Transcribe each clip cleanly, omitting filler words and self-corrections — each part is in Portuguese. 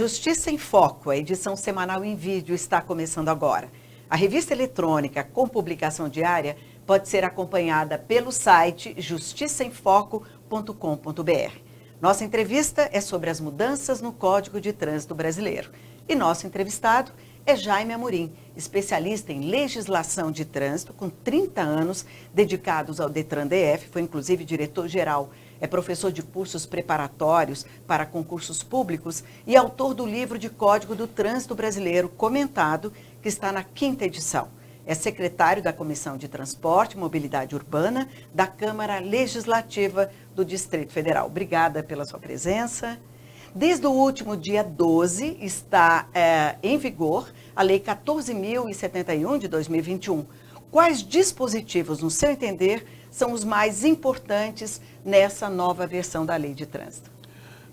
Justiça em Foco, a edição semanal em vídeo, está começando agora. A revista eletrônica com publicação diária pode ser acompanhada pelo site justiçaemfoco.com.br. Nossa entrevista é sobre as mudanças no Código de Trânsito Brasileiro. E nosso entrevistado é Jaime Amorim, especialista em legislação de trânsito, com 30 anos dedicados ao Detran DF, foi inclusive diretor-geral. É professor de cursos preparatórios para concursos públicos e autor do livro de Código do Trânsito Brasileiro comentado, que está na 5ª edição. É secretário da Comissão de Transporte e Mobilidade Urbana da Câmara Legislativa do Distrito Federal. Obrigada pela sua presença. Desde o último dia 12 está em vigor a Lei 14.071 de 2021. Quais dispositivos, no seu entender, são os mais importantes nessa nova versão da Lei de Trânsito?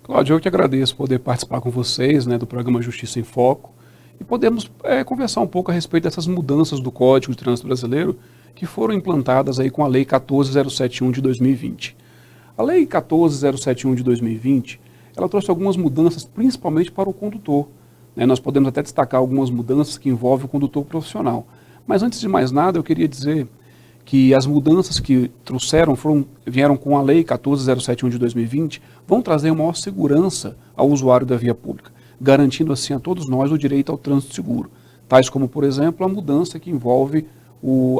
Cláudia, eu que agradeço poder participar com vocês, do programa Justiça em Foco e podemos conversar um pouco a respeito dessas mudanças do Código de Trânsito Brasileiro que foram implantadas aí com a Lei 14.071 de 2020. A Lei 14.071 de 2020, ela trouxe algumas mudanças, principalmente para o condutor. Nós podemos até destacar algumas mudanças que envolvem o condutor profissional. Mas antes de mais nada, eu queria dizer que as mudanças que vieram com a Lei 14.071 de 2020, vão trazer maior segurança ao usuário da via pública, garantindo assim a todos nós o direito ao trânsito seguro. Tais como, por exemplo, a mudança que envolve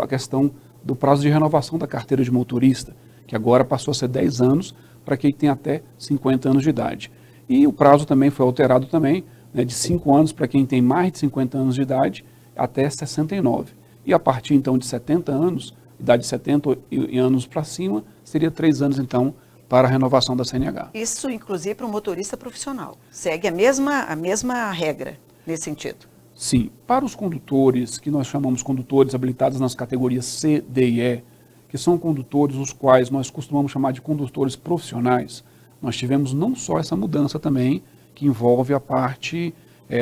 a questão do prazo de renovação da carteira de motorista, que agora passou a ser 10 anos para quem tem até 50 anos de idade. E o prazo também foi alterado também, de 5 anos para quem tem mais de 50 anos de idade, até 69. E a partir então de 70 anos, idade de 70 anos para cima, seria 3 anos então para a renovação da CNH. Isso inclusive para o motorista profissional. Segue a mesma regra nesse sentido? Sim. Para os condutores, que nós chamamos condutores habilitados nas categorias C, D e E, que são condutores os quais nós costumamos chamar de condutores profissionais, nós tivemos não só essa mudança também, que envolve a parte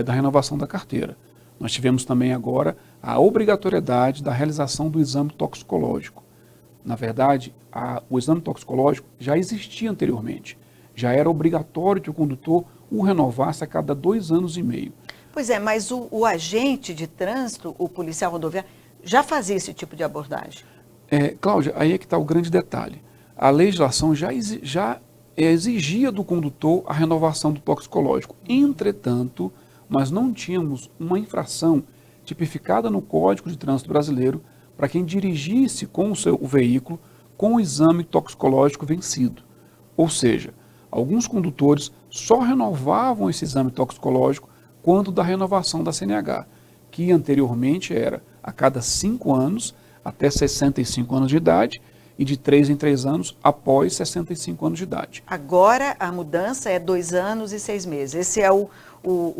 da renovação da carteira. Nós tivemos também agora a obrigatoriedade da realização do exame toxicológico. Na verdade, o exame toxicológico já existia anteriormente. Já era obrigatório que o condutor o renovasse a cada 2 anos e meio. Pois é, mas o agente de trânsito, o policial rodoviário, já fazia esse tipo de abordagem? Cláudia, aí é que está o grande detalhe. A legislação já exigia do condutor a renovação do toxicológico. Entretanto, nós não tínhamos uma infração tipificada no Código de Trânsito Brasileiro para quem dirigisse com o veículo com o exame toxicológico vencido. Ou seja, alguns condutores só renovavam esse exame toxicológico quando da renovação da CNH, que anteriormente era a cada 5 anos até 65 anos de idade e de 3 em 3 anos após 65 anos de idade. Agora a mudança é 2 anos e 6 meses. Esse é o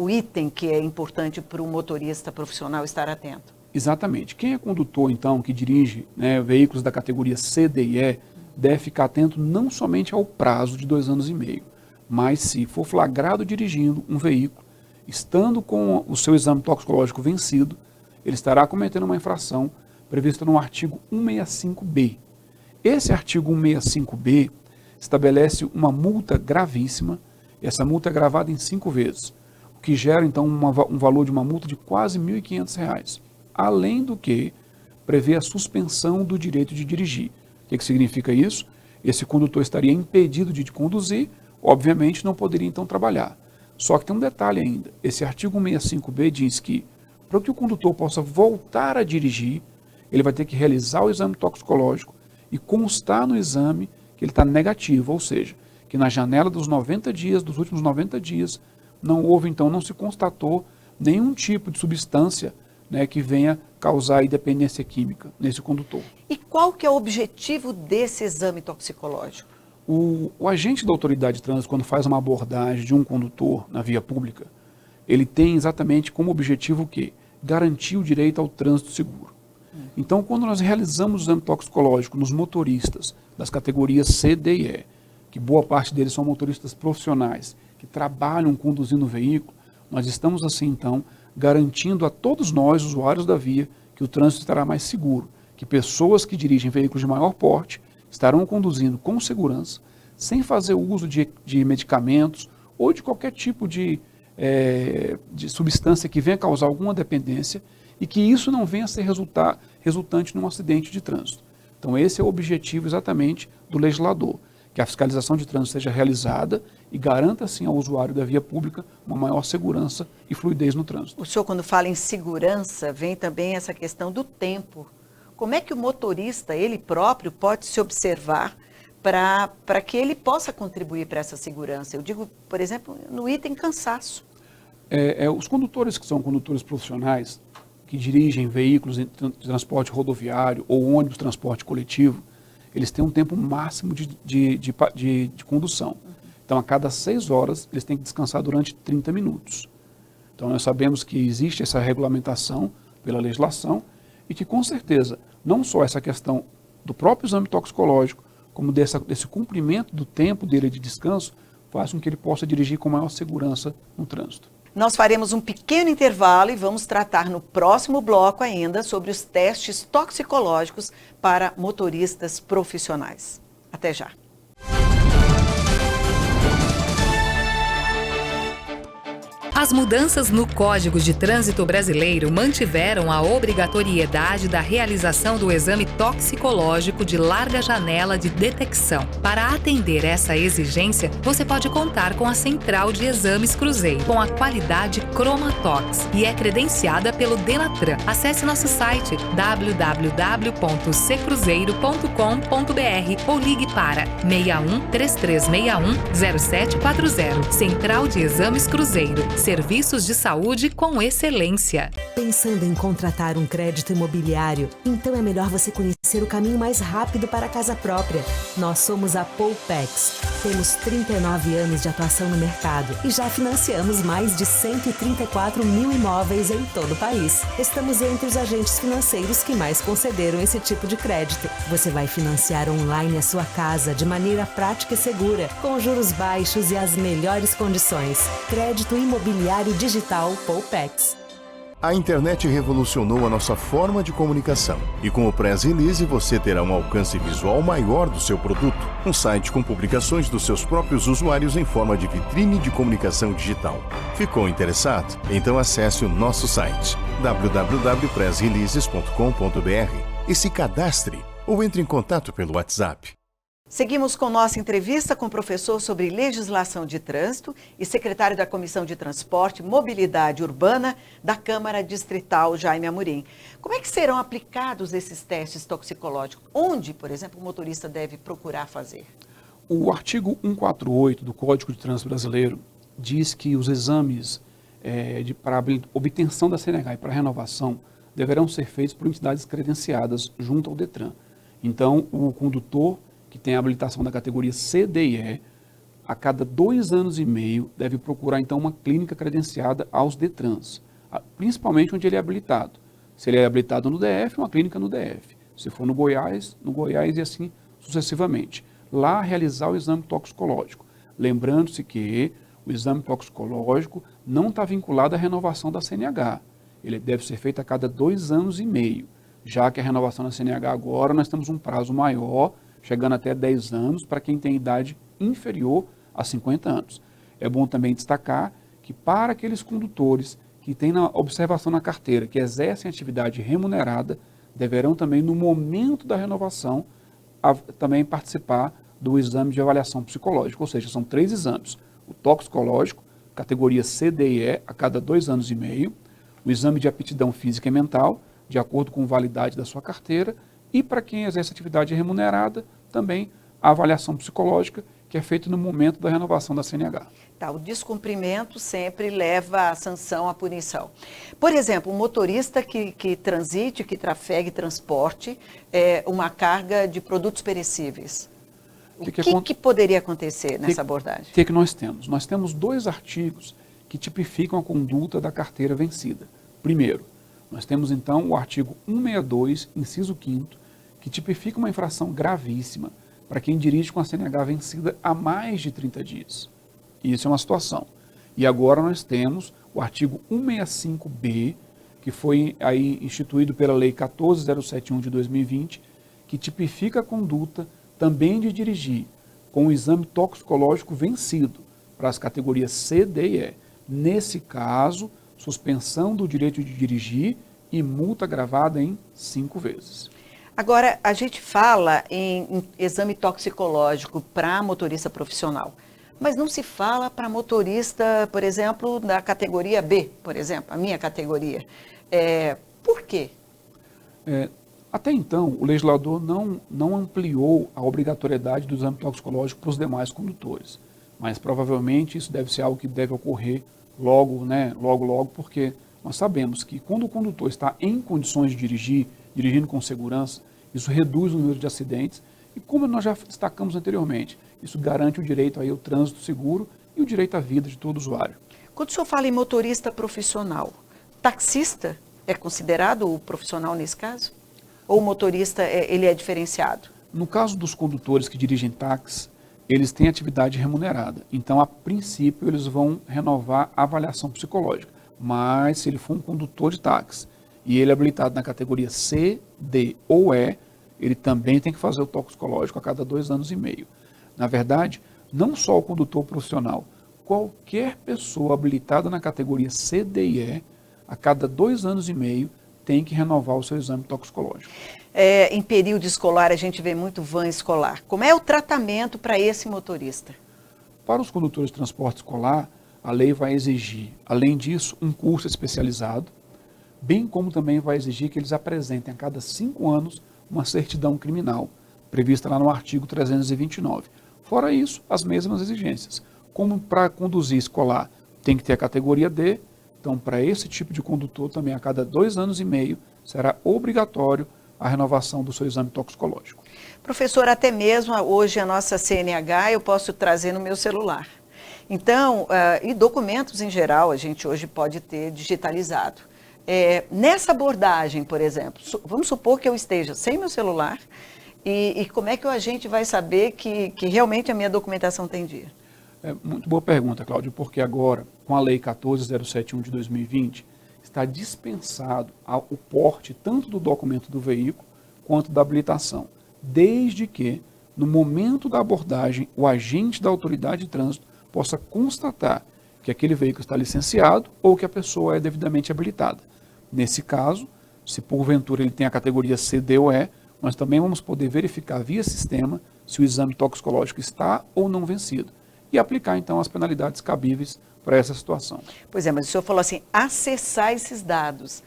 item que é importante para o motorista profissional estar atento. Exatamente. Quem é condutor, então, que dirige veículos da categoria C, D e E, deve ficar atento não somente ao prazo de 2 anos e meio, mas se for flagrado dirigindo um veículo, estando com o seu exame toxicológico vencido, ele estará cometendo uma infração prevista no artigo 165B. Esse artigo 165B estabelece uma multa gravíssima, e essa multa é gravada em 5 vezes, o que gera então um valor de uma multa de quase R$ 1.500, além do que prevê a suspensão do direito de dirigir. O que significa isso? Esse condutor estaria impedido de conduzir, obviamente não poderia então trabalhar. Só que tem um detalhe ainda, esse artigo 165B diz que para que o condutor possa voltar a dirigir, ele vai ter que realizar o exame toxicológico e constar no exame que ele está negativo, ou seja, que na janela dos 90 dias, dos últimos 90 dias, não se constatou nenhum tipo de substância que venha causar dependência química nesse condutor. E qual que é o objetivo desse exame toxicológico? O agente da autoridade de trânsito, quando faz uma abordagem de um condutor na via pública, ele tem exatamente como objetivo o quê? Garantir o direito ao trânsito seguro. Então, quando nós realizamos o exame toxicológico nos motoristas das categorias C, D e E, que boa parte deles são motoristas profissionais, que trabalham conduzindo o veículo, nós estamos assim, então, garantindo a todos nós, usuários da via, que o trânsito estará mais seguro, que pessoas que dirigem veículos de maior porte estarão conduzindo com segurança, sem fazer uso de medicamentos ou de qualquer tipo de de substância que venha causar alguma dependência e que isso não venha a ser resultante num acidente de trânsito. Então esse é o objetivo exatamente do legislador, que a fiscalização de trânsito seja realizada e garanta assim ao usuário da via pública uma maior segurança e fluidez no trânsito. O senhor, quando fala em segurança, vem também essa questão do tempo. Como é que o motorista, ele próprio, pode se observar para que ele possa contribuir para essa segurança? Eu digo, por exemplo, no item cansaço. Os condutores que são condutores profissionais, que dirigem veículos de transporte rodoviário ou ônibus de transporte coletivo, eles têm um tempo máximo de condução. Então, a cada 6 horas, eles têm que descansar durante 30 minutos. Então, nós sabemos que existe essa regulamentação pela legislação e que, com certeza, não só essa questão do próprio exame toxicológico, como desse cumprimento do tempo dele de descanso, faz com que ele possa dirigir com maior segurança no trânsito. Nós faremos um pequeno intervalo e vamos tratar no próximo bloco ainda sobre os testes toxicológicos para motoristas profissionais. Até já. As mudanças no Código de Trânsito Brasileiro mantiveram a obrigatoriedade da realização do exame toxicológico de larga janela de detecção. Para atender essa exigência, você pode contar com a Central de Exames Cruzeiro, com a qualidade Chromatox e é credenciada pelo Denatran. Acesse nosso site www.secruzeiro.com.br ou ligue para 61 3361 0740. Central de Exames Cruzeiro. Serviços de saúde com excelência. Pensando em contratar um crédito imobiliário? Então é melhor você conhecer o caminho mais rápido para a casa própria. Nós somos a Poupex. Temos 39 anos de atuação no mercado e já financiamos mais de 134 mil imóveis em todo o país. Estamos entre os agentes financeiros que mais concederam esse tipo de crédito. Você vai financiar online a sua casa de maneira prática e segura, com juros baixos e as melhores condições. Crédito imobiliário digital Poupex. A internet revolucionou a nossa forma de comunicação e com o Press Release você terá um alcance visual maior do seu produto. Um site com publicações dos seus próprios usuários em forma de vitrine de comunicação digital. Ficou interessado? Então acesse o nosso site www.pressreleases.com.br e se cadastre ou entre em contato pelo WhatsApp. Seguimos com nossa entrevista com o professor sobre legislação de trânsito e secretário da Comissão de Transporte e Mobilidade Urbana da Câmara Distrital, Jaime Amorim. Como é que serão aplicados esses testes toxicológicos? Onde, por exemplo, o motorista deve procurar fazer? O artigo 148 do Código de Trânsito Brasileiro diz que os exames para obtenção da CNH e para renovação deverão ser feitos por entidades credenciadas junto ao Detran. Então, o condutor que tem a habilitação da categoria C, D e E, a cada 2 anos e meio deve procurar então uma clínica credenciada aos Detrans, principalmente onde ele é habilitado. Se ele é habilitado no DF, uma clínica no DF. Se for no Goiás e assim sucessivamente. Lá realizar o exame toxicológico. Lembrando-se que o exame toxicológico não está vinculado à renovação da CNH. Ele deve ser feito a cada 2 anos e meio, já que a renovação da CNH agora nós temos um prazo maior, chegando até 10 anos, para quem tem idade inferior a 50 anos. É bom também destacar que para aqueles condutores que têm na observação na carteira, que exercem atividade remunerada, deverão também, no momento da renovação, também participar do exame de avaliação psicológica, ou seja, são 3 exames. O toxicológico, categoria C, D e E, a cada 2 anos e meio, o exame de aptidão física e mental, de acordo com a validade da sua carteira, e para quem exerce atividade remunerada, também a avaliação psicológica, que é feita no momento da renovação da CNH. Tá, o descumprimento sempre leva a sanção, a punição. Por exemplo, um motorista que transite, que trafegue, transporte uma carga de produtos perecíveis. O que poderia acontecer nessa abordagem? O que nós temos? Nós temos 2 artigos que tipificam a conduta da carteira vencida. Primeiro, nós temos então o artigo 162, inciso 5º, que tipifica uma infração gravíssima para quem dirige com a CNH vencida há mais de 30 dias. Isso é uma situação. E agora nós temos o artigo 165B, que foi aí instituído pela Lei 14.071 de 2020, que tipifica a conduta também de dirigir com o exame toxicológico vencido para as categorias C, D e E, Nesse caso, suspensão do direito de dirigir e multa gravada em 5 vezes. Agora, a gente fala em exame toxicológico para motorista profissional, mas não se fala para motorista, por exemplo, da categoria B, por exemplo, a minha categoria. Por quê? Até então, o legislador não ampliou a obrigatoriedade do exame toxicológico para os demais condutores, mas provavelmente isso deve ser algo que deve ocorrer logo, logo, porque nós sabemos que quando o condutor está em condições de dirigir, dirigindo com segurança, isso reduz o número de acidentes e, como nós já destacamos anteriormente, isso garante o direito aí ao trânsito seguro e o direito à vida de todo usuário. Quando o senhor fala em motorista profissional, taxista é considerado o profissional nesse caso? Ou o motorista ele é diferenciado? No caso dos condutores que dirigem táxis, eles têm atividade remunerada. Então, a princípio, eles vão renovar a avaliação psicológica. Mas, se ele for um condutor de táxi e ele é habilitado na categoria C, D ou E, ele também tem que fazer o toxicológico a cada 2 anos e meio. Na verdade, não só o condutor profissional, qualquer pessoa habilitada na categoria C, D e E, a cada 2 anos e meio, tem que renovar o seu exame toxicológico. Em período escolar, a gente vê muito van escolar. Como é o tratamento para esse motorista? Para os condutores de transporte escolar, a lei vai exigir, além disso, um curso especializado, bem como também vai exigir que eles apresentem a cada 5 anos uma certidão criminal, prevista lá no artigo 329. Fora isso, as mesmas exigências. Como para conduzir escolar tem que ter a categoria D, então para esse tipo de condutor também a cada 2 anos e meio será obrigatório a renovação do seu exame toxicológico. Professor, até mesmo hoje a nossa CNH eu posso trazer no meu celular. Então, e documentos em geral a gente hoje pode ter digitalizado. Nessa abordagem, por exemplo, vamos supor que eu esteja sem meu celular e como é que o agente vai saber que realmente a minha documentação tem dia? Muito boa pergunta, Cláudio, porque agora, com a Lei 14071 de 2020, está dispensado o porte tanto do documento do veículo quanto da habilitação, desde que, no momento da abordagem, o agente da autoridade de trânsito possa constatar que aquele veículo está licenciado ou que a pessoa é devidamente habilitada. Nesse caso, se porventura ele tem a categoria C, D ou E, nós também vamos poder verificar via sistema se o exame toxicológico está ou não vencido e aplicar então as penalidades cabíveis para essa situação. Pois é, mas o senhor falou assim, acessar esses dados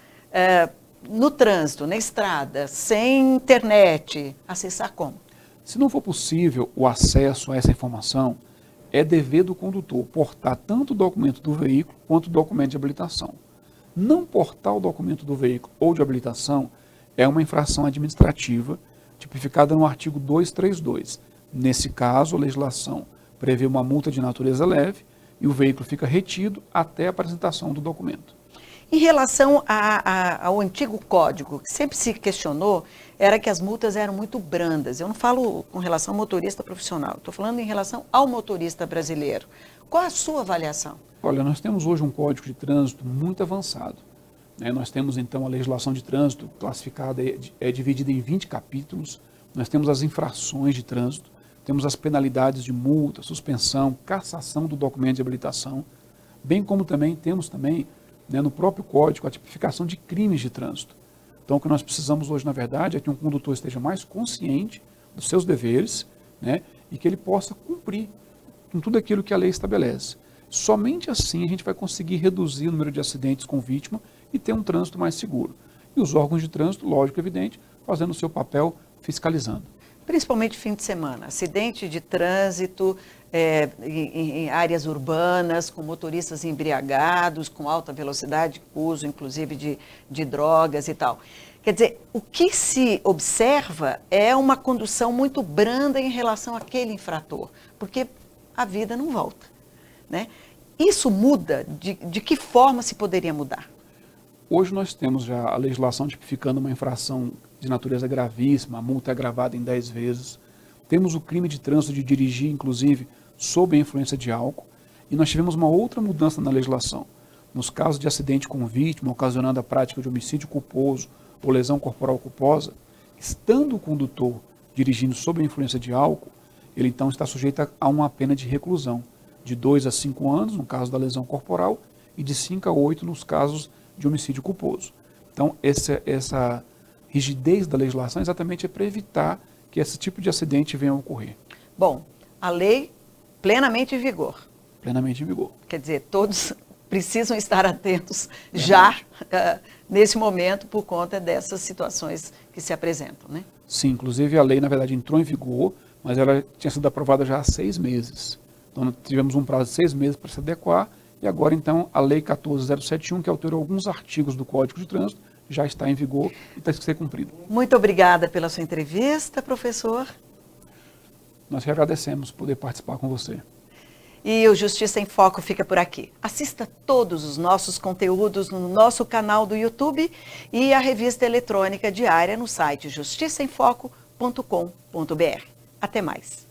no trânsito, na estrada, sem internet, acessar como? Se não for possível o acesso a essa informação, é dever do condutor portar tanto o documento do veículo quanto o documento de habilitação. Não portar o documento do veículo ou de habilitação é uma infração administrativa tipificada no artigo 232. Nesse caso, a legislação prevê uma multa de natureza leve e o veículo fica retido até a apresentação do documento. Em relação ao antigo código, que sempre se questionou, era que as multas eram muito brandas. Eu não falo com relação ao motorista profissional, estou falando em relação ao motorista brasileiro. Qual a sua avaliação? Olha, nós temos hoje um código de trânsito muito avançado. Nós temos então a legislação de trânsito classificada, dividida em 20 capítulos. Nós temos as infrações de trânsito, temos as penalidades de multa, suspensão, cassação do documento de habilitação, bem como também temos no próprio código a tipificação de crimes de trânsito. Então o que nós precisamos hoje, na verdade, é que um condutor esteja mais consciente dos seus deveres, e que ele possa cumprir com tudo aquilo que a lei estabelece. Somente assim a gente vai conseguir reduzir o número de acidentes com vítima e ter um trânsito mais seguro. E os órgãos de trânsito, lógico, evidente, fazendo o seu papel fiscalizando. Principalmente fim de semana, acidente de trânsito em áreas urbanas, com motoristas embriagados, com alta velocidade, uso inclusive de drogas e tal. Quer dizer, o que se observa é uma condução muito branda em relação àquele infrator, porque a vida não volta, Isso muda? De que forma se poderia mudar? Hoje nós temos já a legislação tipificando uma infração de natureza gravíssima, a multa é agravada em 10 vezes. Temos o crime de trânsito de dirigir, inclusive, sob a influência de álcool. E nós tivemos uma outra mudança na legislação. Nos casos de acidente com vítima, ocasionando a prática de homicídio culposo ou lesão corporal culposa, estando o condutor dirigindo sob a influência de álcool, ele então está sujeito a uma pena de reclusão, de 2 a 5 anos, no caso da lesão corporal, e de 5 a 8 nos casos de homicídio culposo. Então, essa rigidez da legislação exatamente é para evitar que esse tipo de acidente venha a ocorrer. Bom, a lei plenamente em vigor. Plenamente em vigor. Quer dizer, todos precisam estar atentos já nesse momento por conta dessas situações que se apresentam, né? Sim, inclusive a lei, na verdade, entrou em vigor, mas ela tinha sido aprovada já há 6 meses. Então, nós tivemos um prazo de 6 meses para se adequar, e agora, então, a Lei 14.071, que alterou alguns artigos do Código de Trânsito, já está em vigor e está a ser cumprido. Muito obrigada pela sua entrevista, professor. Nós que agradecemos poder participar com você. E o Justiça em Foco fica por aqui. Assista todos os nossos conteúdos no nosso canal do YouTube e a revista eletrônica diária no site justiçaemfoco.com.br. Até mais.